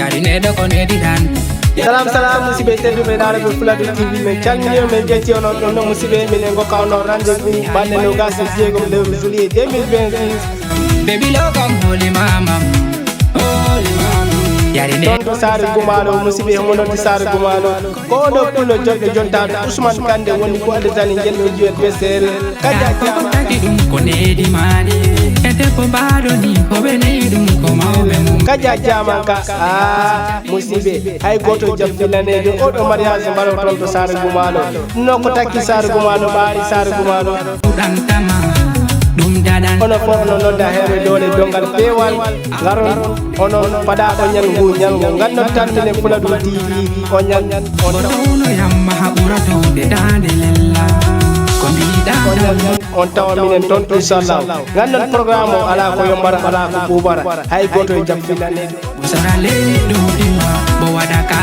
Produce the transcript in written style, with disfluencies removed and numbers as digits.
yari ne do ko ne di dan salam musibe teddu me dara be Fuladu TV me calmini me jetti on no musibe me ngo kawno rendez-vous bande no gas jego le juillet 2026 baby lo come holy mama yari ne tonto sare gumalo musibe hono to sare gumalo ko do pulo jodde jonta Ousmane Kande woni ko ande tani jello jiwet be sere kaja dum ko ne di mani ete ko bado ni ko be ne dum ko mawbe mum kaja jamanka musibe hay goto jabbilane de odo mariage baro tonto sare gumalo no ko takki sare gumalo baari sare gumalo dan tama dum dadan ono fo ono nodda hebe dole dongal pewal garon ono pada o nyangu ganno tantene Fuladu TV o nyan ono yamma habura to de dande lella ko mi dan on tawa minen ton inshallah ganno programme o ala ko yombara ala ko bubara hay goto e jabbinane usara le do diwa bo wada ka